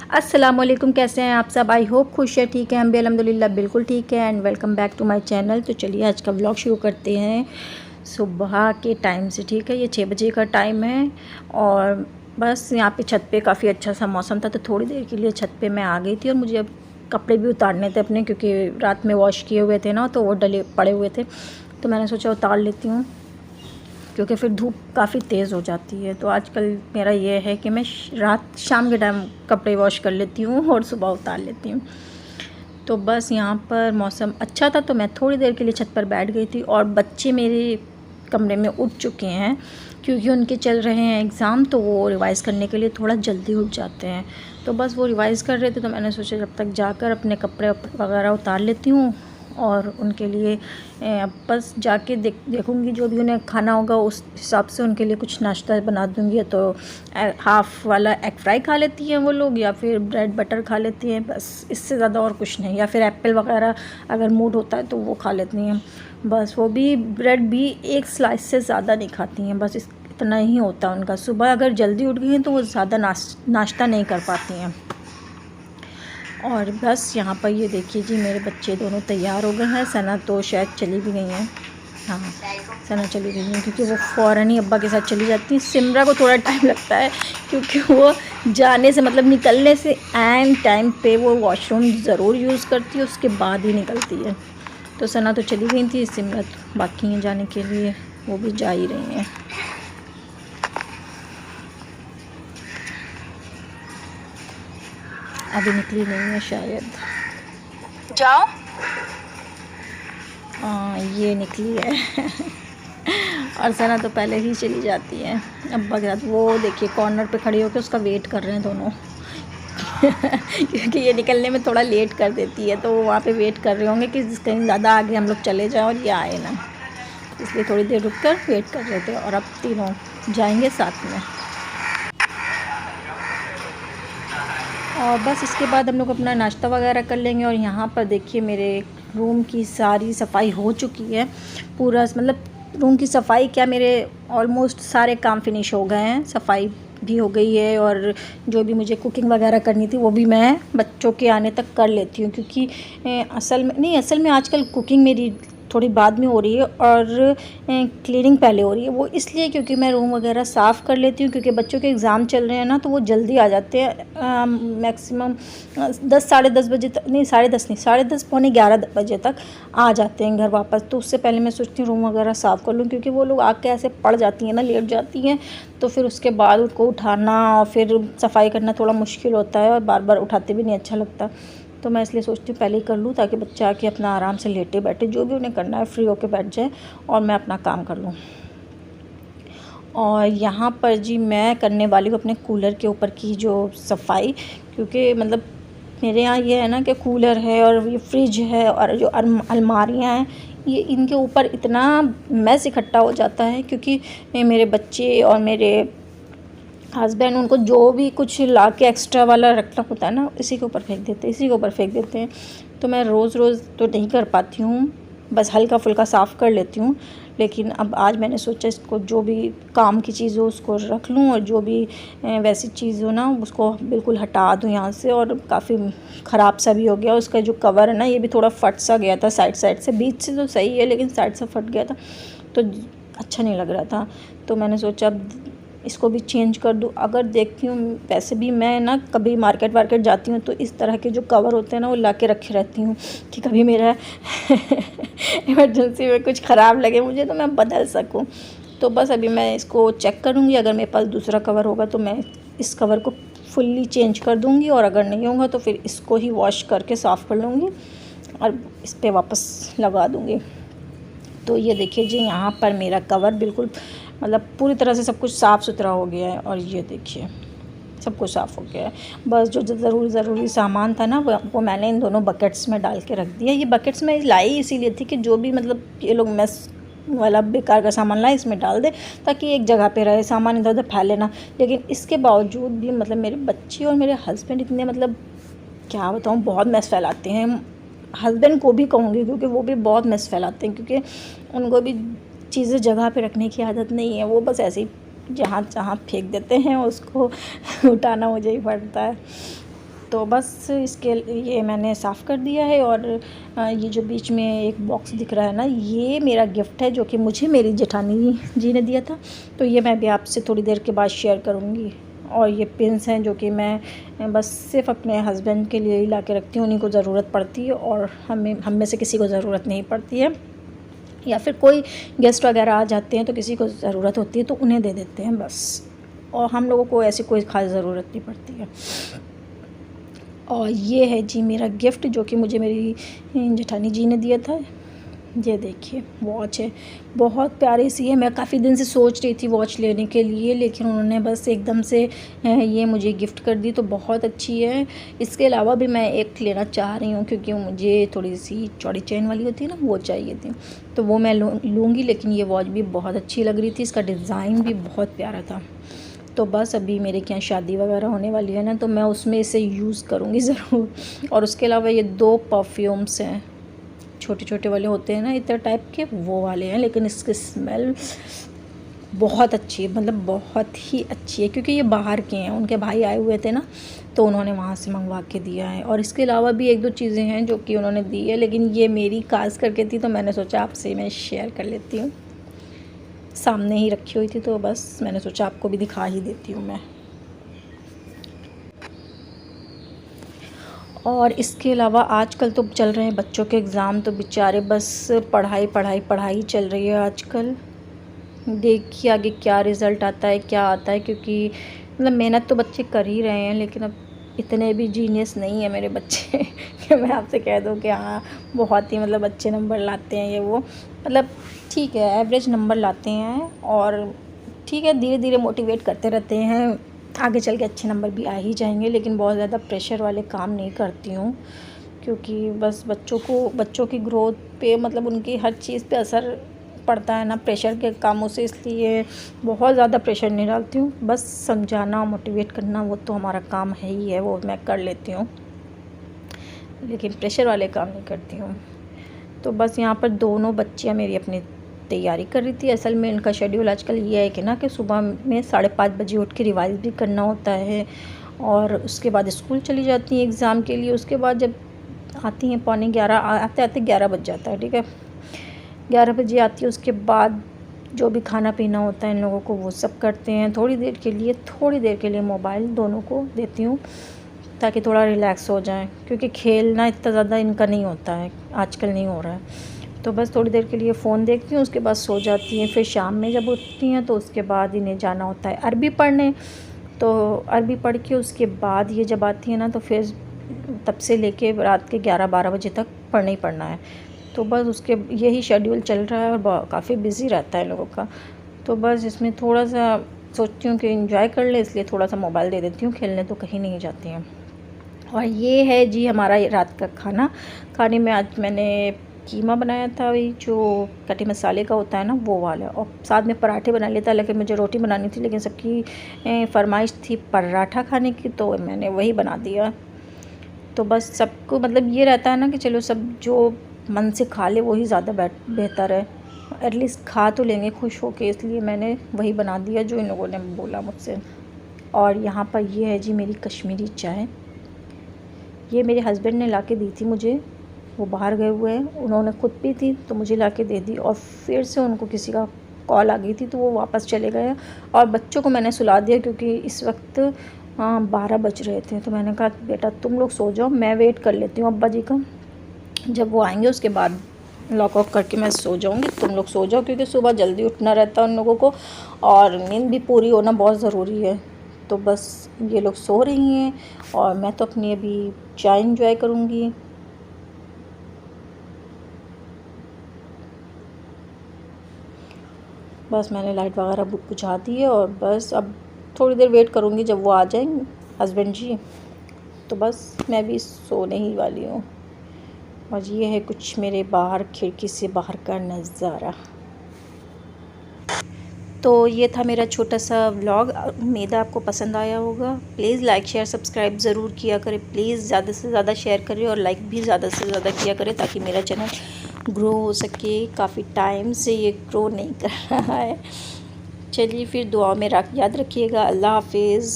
अस्सलाम वालेकुम, कैसे हैं आप सब। आई होप खुश है, ठीक है। हम भी अल्हम्दुलिल्लाह बिल्कुल ठीक है। And welcome back to my channel. तो चलिए आज का व्लॉग शुरू करते हैं सुबह के टाइम से। ठीक है, ये 6 बजे का टाइम है और बस यहाँ पे छत पे काफ़ी अच्छा सा मौसम था, तो थोड़ी देर के लिए छत पे मैं आ गई थी। और मुझे अब कपड़े भी उतारने थे अपने, क्योंकि रात में वॉश किए हुए थे ना, तो वो डले पड़े हुए थे, तो मैंने सोचा उतार लेती हूँ, क्योंकि फिर धूप काफ़ी तेज़ हो जाती है। तो आजकल मेरा ये है कि मैं रात शाम के टाइम कपड़े वॉश कर लेती हूँ और सुबह उतार लेती हूँ। तो बस यहाँ पर मौसम अच्छा था, तो मैं थोड़ी देर के लिए छत पर बैठ गई थी। और बच्चे मेरे कमरे में उठ चुके हैं, क्योंकि उनके चल रहे हैं एग्ज़ाम, तो वो रिवाइज़ करने के लिए थोड़ा जल्दी उठ जाते हैं। तो बस वो रिवाइज़ कर रहे थे, तो मैंने सोचा जब तक जाकर अपने कपड़े वगैरह उतार लेती हूँ और उनके लिए बस जाके देखूँगी जो भी उन्हें खाना होगा उस हिसाब से उनके लिए कुछ नाश्ता बना दूँगी। तो हाफ़ वाला एग फ्राई खा लेती हैं वो लोग, या फिर ब्रेड बटर खा लेती हैं, बस इससे ज़्यादा और कुछ नहीं। या फिर एप्पल वगैरह अगर मूड होता है तो वो खा लेती हैं। बस वो भी ब्रेड भी एक स्लाइस से ज़्यादा नहीं खाती हैं, बस इतना ही होता है उनका। सुबह अगर जल्दी उठ गई हैं तो वो ज़्यादा नाश्ता नहीं कर पाती हैं। और बस यहाँ पर ये देखिए जी, मेरे बच्चे दोनों तैयार हो गए हैं। सना तो शायद चली भी गई हैं, हाँ सना चली गई हैं, क्योंकि वो फ़ौरन ही अब्बा के साथ चली जाती हैं। सिमरा को थोड़ा टाइम लगता है, क्योंकि वो जाने से मतलब निकलने से एंड टाइम पे वो वॉशरूम ज़रूर यूज़ करती है, उसके बाद ही निकलती है। तो सना तो चली गई थी, सिमरा तो बाकी हैं जाने के लिए, वो भी जा ही रही हैं। अभी निकली नहीं है शायद, जाओ। हाँ ये निकली है। और सना तो पहले ही चली जाती है अब्बा के साथ। वो देखिए कॉर्नर पे खड़ी होकर उसका वेट कर रहे हैं दोनों। क्योंकि ये निकलने में थोड़ा लेट कर देती है, तो वो वहाँ पे वेट कर रहे होंगे कि कहीं ज़्यादा आगे हम लोग चले जाएं और ये आए ना, इसलिए थोड़ी देर रुक कर वेट कर रहे थे। और अब तीनों जाएंगे साथ में। और बस इसके बाद हम लोग अपना नाश्ता वगैरह कर लेंगे। और यहाँ पर देखिए मेरे रूम की सारी सफाई हो चुकी है। पूरा मतलब रूम की सफाई क्या, मेरे ऑलमोस्ट सारे काम फिनिश हो गए हैं। सफाई भी हो गई है, और जो भी मुझे कुकिंग वगैरह करनी थी वो भी मैं बच्चों के आने तक कर लेती हूँ, क्योंकि असल में आजकल कुकिंग मेरी थोड़ी बाद में हो रही है और क्लीनिंग पहले हो रही है। वो इसलिए क्योंकि मैं रूम वगैरह साफ़ कर लेती हूँ, क्योंकि बच्चों के एग्ज़ाम चल रहे हैं ना, तो वो जल्दी आ जाते हैं। मैक्सिमम 10 साढ़े 10 बजे तक, नहीं साढ़े 10 नहीं, साढ़े 10 पौने 11 बजे तक आ जाते हैं घर वापस। तो उससे पहले मैं सोचती हूँ रूम वगैरह साफ़ कर लूँ, क्योंकि वो लोग आके ऐसे पड़ जाती हैं ना, लेट जाती हैं, तो फिर उसके बाद उनको उठाना और फिर सफाई करना थोड़ा मुश्किल होता है, और बार बार उठाते भी नहीं अच्छा लगता। तो मैं इसलिए सोचती हूँ पहले ही कर लूँ, ताकि बच्चे आके अपना आराम से लेटे बैठे, जो भी उन्हें करना है फ्री होके बैठ जाए और मैं अपना काम कर लूँ। और यहाँ पर जी मैं करने वाली हूँ अपने कूलर के ऊपर की जो सफाई, क्योंकि मतलब मेरे यहाँ ये है ना कि कूलर है और ये फ्रिज है और जो अलमारियाँ हैं, ये इनके ऊपर इतना मैस इकट्ठा हो जाता है, क्योंकि मेरे बच्चे और मेरे हस्बैंड उनको जो भी कुछ ला के एक्स्ट्रा वाला रखना होता है ना, इसी के ऊपर फेंक देते हैं। तो मैं रोज़ रोज़ तो नहीं कर पाती हूँ, बस हल्का फुल्का साफ़ कर लेती हूँ। लेकिन अब आज मैंने सोचा इसको जो भी काम की चीज़ हो उसको रख लूँ, और जो भी वैसी चीज़ हो ना उसको बिल्कुल हटा दूँ यहाँ से। और काफ़ी ख़राब सा भी हो गया उसका जो कवर है ना, ये भी थोड़ा फट सा गया था साइड से। बीच से तो सही है, लेकिन साइड से फट गया था, तो अच्छा नहीं लग रहा था। तो मैंने सोचा इसको भी चेंज कर दूँ। अगर देखती हूँ, वैसे भी मैं ना कभी मार्केट जाती हूँ तो इस तरह के जो कवर होते हैं ना वो ला के रखे रहती हूँ, कि कभी मेरा इमरजेंसी में कुछ ख़राब लगे मुझे तो मैं बदल सकूँ। तो बस अभी मैं इसको चेक करूँगी, अगर मेरे पास दूसरा कवर होगा तो मैं इस कवर को फुल्ली चेंज कर दूँगी, और अगर नहीं होगा तो फिर इसको ही वॉश करके साफ़ कर लूँगी और इस पर वापस लगा दूँगी। तो ये देखिए जी, यहाँ पर मेरा कवर बिल्कुल मतलब पूरी तरह से सब कुछ साफ़ सुथरा हो गया है। और ये देखिए सब कुछ साफ़ हो गया है। बस जो ज़रूरी सामान था ना वो मैंने इन दोनों बकेट्स में डाल के रख दिया। ये बकेट्स में लाई इसीलिए थी कि जो भी मतलब ये लोग मेस वाला बेकार का सामान लाए इसमें डाल दे, ताकि एक जगह पे रहे, सामान इधर उधर फैले ना। लेकिन इसके बावजूद भी मतलब मेरे बच्चे और मेरे हस्बैंड इतने मतलब क्या बताऊँ, बहुत मैस फैलाते हैं। हस्बैंड को भी कहूँगी, क्योंकि वो भी बहुत मैस फैलाते हैं, क्योंकि उनको भी चीज़ें जगह पे रखने की आदत नहीं है। वो बस ऐसे ही जहाँ तहाँ फेंक देते हैं, उसको उठाना मुझे ही पड़ता है। तो बस इसके ये मैंने साफ़ कर दिया है। और ये जो बीच में एक बॉक्स दिख रहा है ना, ये मेरा गिफ्ट है जो कि मुझे मेरी जेठानी जी ने दिया था। तो ये मैं भी आपसे थोड़ी देर के बाद शेयर करूँगी। और ये पिन्स हैं जो कि मैं बस सिर्फ़ अपने हस्बैंड के लिए ही ला के रखती हूँ, उन्हीं को ज़रूरत पड़ती है और हम में से किसी को ज़रूरत नहीं पड़ती है। या फिर कोई गेस्ट वगैरह आ जाते हैं तो किसी को ज़रूरत होती है तो उन्हें दे देते हैं बस। और हम लोगों को ऐसी कोई ख़ास ज़रूरत नहीं पड़ती है। और ये है जी मेरा गिफ्ट जो कि मुझे मेरी जेठानी जी ने दिया था। ये देखिए वॉच है, बहुत प्यारी सी है। मैं काफ़ी दिन से सोच रही थी वॉच लेने के लिए, लेकिन उन्होंने बस एकदम से ये मुझे गिफ्ट कर दी, तो बहुत अच्छी है। इसके अलावा भी मैं एक लेना चाह रही हूँ क्योंकि मुझे थोड़ी सी चौड़ी चेन वाली होती है ना, वो चाहिए थी, तो वो मैं लूँगी। लेकिन ये वॉच भी बहुत अच्छी लग रही थी, इसका डिज़ाइन भी बहुत प्यारा था। तो बस अभी मेरे क्या शादी वगैरह होने वाली है ना, तो मैं उसमें इसे यूज़ करूँगी ज़रूर। और उसके अलावा ये 2 परफ्यूम्स हैं, छोटे छोटे वाले होते हैं ना इतर टाइप के, वो वाले हैं। लेकिन इसकी स्मेल बहुत अच्छी है, मतलब बहुत ही अच्छी है, क्योंकि ये बाहर के हैं। उनके भाई आए हुए थे ना, तो उन्होंने वहाँ से मंगवा के दिया है। और इसके अलावा भी 1-2 चीज़ें हैं जो कि उन्होंने दी है, लेकिन ये मेरी खास करके थी, तो मैंने सोचा आपसे मैं शेयर कर लेती हूँ। सामने ही रखी हुई थी, तो बस मैंने सोचा आपको भी दिखा ही देती हूँ मैं। और इसके अलावा आजकल तो चल रहे हैं बच्चों के एग्ज़ाम, तो बेचारे बस पढ़ाई पढ़ाई पढ़ाई चल रही है आजकल। देखिए आगे क्या रिज़ल्ट आता है, क्या आता है, क्योंकि मतलब मेहनत तो बच्चे कर ही रहे हैं, लेकिन अब इतने भी जीनियस नहीं है मेरे बच्चे कि मैं आपसे कह दूँ कि हाँ बहुत ही मतलब अच्छे नंबर लाते हैं ये वो। मतलब ठीक है, एवरेज नंबर लाते हैं, और ठीक है धीरे धीरे मोटिवेट करते रहते हैं, आगे चल के अच्छे नंबर भी आ ही जाएंगे। लेकिन बहुत ज़्यादा प्रेशर वाले काम नहीं करती हूँ, क्योंकि बस बच्चों की ग्रोथ पे, मतलब उनकी हर चीज़ पे असर पड़ता है ना प्रेशर के कामों से, इसलिए बहुत ज़्यादा प्रेशर नहीं डालती हूँ। बस समझाना, मोटिवेट करना, वो तो हमारा काम है ही है, वो मैं कर लेती हूँ, लेकिन प्रेशर वाले काम नहीं करती हूँ। तो बस यहाँ पर दोनों बच्चियाँ मेरी अपनी तैयारी कर रही थी। असल में इनका शेड्यूल आजकल ये है कि ना कि सुबह में 5:30 बजे उठ के रिवाइज़ भी करना होता है, और उसके बाद स्कूल चली जाती हैं एग्ज़ाम के लिए। उसके बाद जब आती हैं 11:15, आते आते 11 बज जाता है, ठीक है 11 बजे आती है। उसके बाद जो भी खाना पीना होता है इन लोगों को, वो सब करते हैं। थोड़ी देर के लिए मोबाइल दोनों को देती हूँ ताकि थोड़ा रिलैक्स हो जाएं, क्योंकि खेलना इतना ज़्यादा इनका नहीं होता है, आजकल नहीं हो रहा है। तो बस थोड़ी देर के लिए फ़ोन देखती हूँ, उसके बाद सो जाती हैं। फिर शाम में जब उठती हैं तो उसके बाद इन्हें जाना होता है अरबी पढ़ने। तो अरबी पढ़ के उसके बाद ये जब आती है ना, तो फिर तब से लेके रात के 11-12 बजे तक पढ़ना ही पढ़ना है। तो बस उसके यही शेड्यूल चल रहा है, और काफ़ी बिज़ी रहता है लोगों का। तो बस इसमें थोड़ा सा सोचती हूँ कि एंजॉय कर ले, इसलिए थोड़ा सा मोबाइल दे देती हूँ, खेलने तो कहीं नहीं जाती हैं। और ये है जी हमारा रात का खाना। खाने में आज मैंने कीमा बनाया था, वही जो कटे मसाले का होता है ना, वो वाला, और साथ में पराठे बना लेता, लेकिन मुझे रोटी बनानी थी, लेकिन सबकी फरमाइश थी पराठा खाने की, तो मैंने वही बना दिया। तो बस सबको मतलब ये रहता है ना कि चलो सब जो मन से खा ले वही ज़्यादा बेहतर है, एटलीस्ट खा तो लेंगे खुश होके, इसलिए मैंने वही बना दिया जो इन लोगों ने बोला मुझसे। और यहाँ पर ये है जी मेरी कश्मीरी चाय, ये मेरे हस्बैंड ने लाके दी थी मुझे, वो बाहर गए हुए हैं, उन्होंने खुद पी थी तो मुझे लाके दे दी, और फिर से उनको किसी का कॉल आ गई थी तो वो वापस चले गए। और बच्चों को मैंने सुला दिया क्योंकि इस वक्त 12 बज रहे थे, तो मैंने कहा बेटा तुम लोग सो जाओ, मैं वेट कर लेती हूँ अब्बा जी का, जब वो आएंगे उसके बाद लॉक ऑफ करके मैं सो जाऊँगी, तुम लोग सो जाओ, क्योंकि सुबह जल्दी उठना रहता है उन लोगों को, और नींद भी पूरी होना बहुत ज़रूरी है। तो बस ये लोग सो रही हैं और मैं तो अपनी अभी चाय एंजॉय करूँगी। बस मैंने लाइट वगैरह बुझा दी है, और बस अब थोड़ी देर वेट करूँगी जब वो आ जाएंगे हस्बैंड जी, तो बस मैं भी सोने ही वाली हूँ। और ये है कुछ मेरे बाहर खिड़की से बाहर का नज़ारा। तो ये था मेरा छोटा सा व्लॉग, उम्मीद है आपको पसंद आया होगा। प्लीज़ लाइक शेयर सब्सक्राइब ज़रूर किया करें, प्लीज़ ज़्यादा से ज़्यादा शेयर करें, और लाइक भी ज़्यादा से ज़्यादा किया करें, ताकि मेरा चैनल ग्रो हो सके। काफ़ी टाइम से ये ग्रो नहीं कर रहा है। चलिए फिर दुआ में याद रखिएगा। अल्लाह हाफिज़।